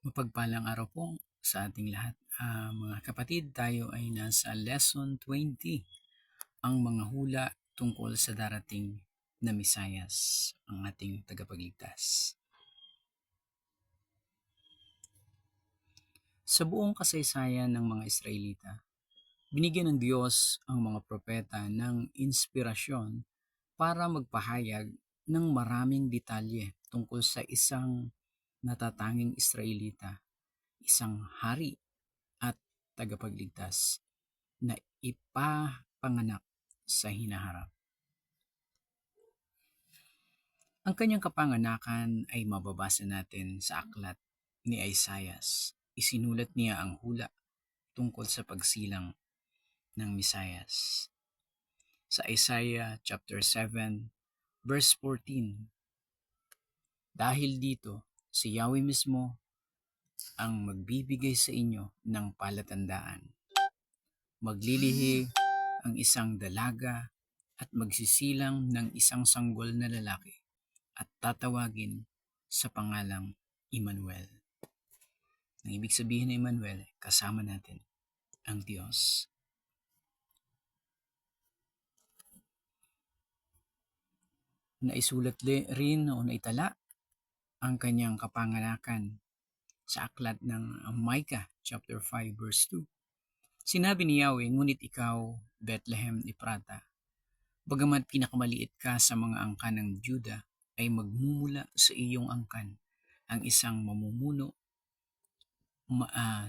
Mapagpalang araw po sa ating lahat. Mga kapatid, tayo ay nasa lesson 20, ang mga hula tungkol sa darating na Misayas, ang ating tagapagligtas. Sa buong kasaysayan ng mga Israelita, binigyan ng Diyos ang mga propeta ng inspirasyon para magpahayag ng maraming detalye tungkol sa isang natatanging Israelita, isang hari at tagapagligtas na ipapanganak sa hinaharap. Ang kanyang kapanganakan ay mababasa natin sa aklat ni Isaias. Isinulat niya ang hula tungkol sa pagsilang ng Misayas. Sa Isaiah chapter 7 verse 14, dahil dito si Yahweh mismo ang magbibigay sa inyo ng palatandaan. Maglilihi ang isang dalaga at magsisilang ng isang sanggol na lalaki at tatawagin sa pangalang Emmanuel. Ang ibig sabihin ng Emmanuel, kasama natin ang Diyos. Naisulat rin o naitala ang kanyang kapanganakan sa aklat ng Micah chapter 5 verse 2. Sinabi ni Yahweh, ngunit ikaw, Bethlehem Ephrata, bagamat pinakamaliit ka sa mga angkan ng Juda, ay magmumula sa iyong angkan ang isang mamumuno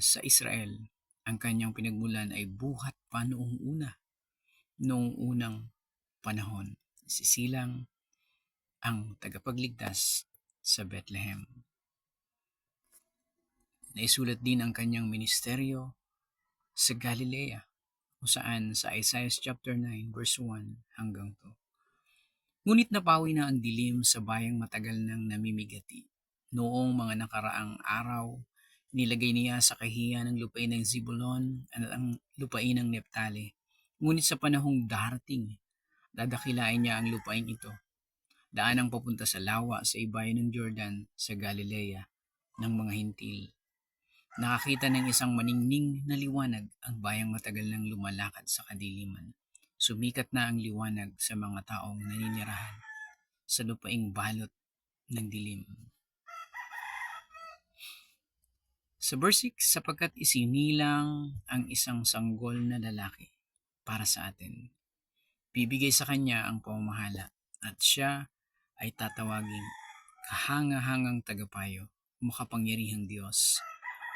sa Israel. Ang kanyang pinagmulan ay buhat pa noong unang panahon. Sisilang ang tagapagligtas sa Bethlehem. Naisulat din ang kanyang ministeryo sa Galilea, kung saan sa Isaiah chapter 9 verse 1 hanggang 2. Ngunit napawi na ang dilim sa bayang matagal nang namimigati. Noong mga nakaraang araw, nilagay niya sa kahiyan ng lupain ng Zebulon at ang lupain ng Neptali. Ngunit sa panahong darating, dadakilain niya ang lupain ito. Daan ang papunta sa lawa sa ibayan ng Jordan sa Galilea ng mga hintil. Nakakita ng isang maningning na liwanag ang bayang matagal nang lumalakad sa kadiliman. Sumikat na ang liwanag sa mga taong naninirahan sa lupaing balot ng dilim. Sa verse 6, sapagkat isinilang ang isang sanggol na lalaki para sa atin. Bibigay sa kanya ang pamamahala at siya ay tatawaging kahanga-hangang tagapayo, makapangyarihang Diyos,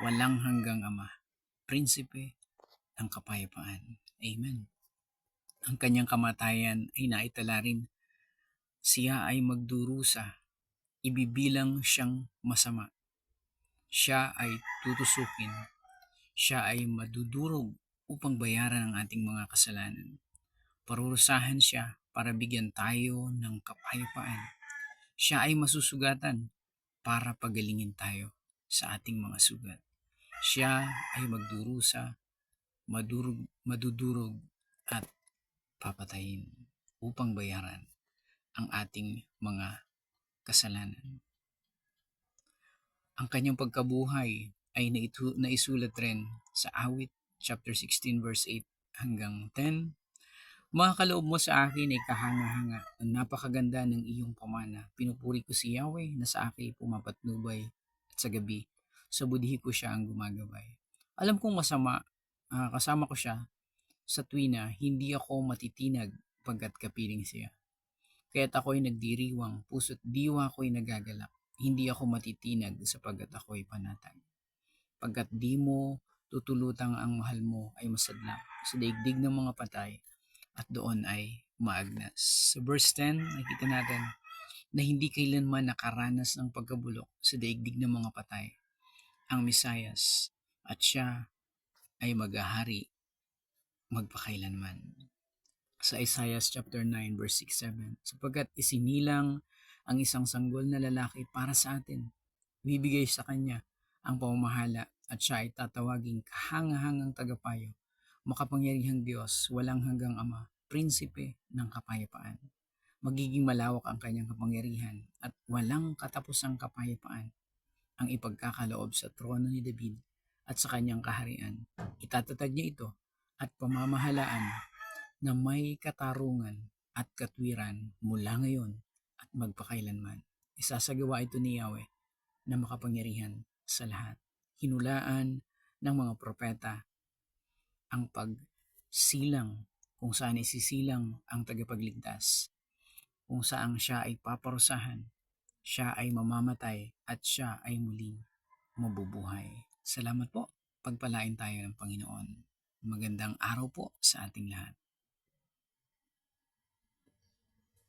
walang hanggang Ama, prinsipe ng kapayapaan. Amen. Ang kanyang kamatayan ay naitala rin. Siya ay magdurusa, ibibilang siyang masama. Siya ay tutusukin. Siya ay madudurog upang bayaran ang ating mga kasalanan. Parurusahan siya para bigyan tayo ng kapayapaan. Siya ay masusugatan para pagalingin tayo sa ating mga sugat. Siya ay magdurusa, madudurog at papatayin upang bayaran ang ating mga kasalanan. Ang kanyang pagkabuhay ay naisulat rin sa Awit chapter 16 verse 8 hanggang 10. Mga kaloob mo sa akin ay kahanga-hanga. Ang napakaganda ng iyong pamana. Pinupuri ko si Yahweh na sa akin pumapatnubay at sa gabi. Sa budhi ko siya ang gumagabay. Alam kong masama, kasama ko siya sa tuwina, hindi ako matitinag pagkat kapiling siya. Kaya't ako'y nagdiriwang, puso't diwa ako'y nagagalak. Hindi ako matitinag sapagkat ako'y panatag. Pagkat di mo tutulutang ang mahal mo ay masadla sa daigdig ng mga patay at doon ay maagnas. Sa verse 10, nakita natin na hindi kailanman nakaranas ng pagkabulok sa daigdig ng mga patay ang Misayas at siya ay maghahari magpakailanman. Sa Isaiah chapter 9 verse 6-7, sapagkat isinilang ang isang sanggol na lalaki para sa atin. Bibigay sa kanya ang pamamahala at siya ay tatawaging kahanga-hangang tagapayo, makapangyarihang Diyos, walang hanggang Ama, prinsipe ng kapayapaan. Magiging malawak ang kanyang kapangyarihan at walang katapusang kapayapaan ang ipagkakaloob sa trono ni David at sa kanyang kaharian. Itatatag niya ito at pamamahalaan na may katarungan at katwiran mula ngayon at magpakailanman. Isasagawa ito ni Yahweh na makapangyarihan sa lahat. Hinulaan ng mga propeta ang pagsilang kung saan isisilang ang tagapagligtas, kung saan siya ay paparusahan, siya ay mamamatay at siya ay muling mabubuhay. Salamat po. Pagpalain tayo ng Panginoon. Magandang araw po sa ating lahat.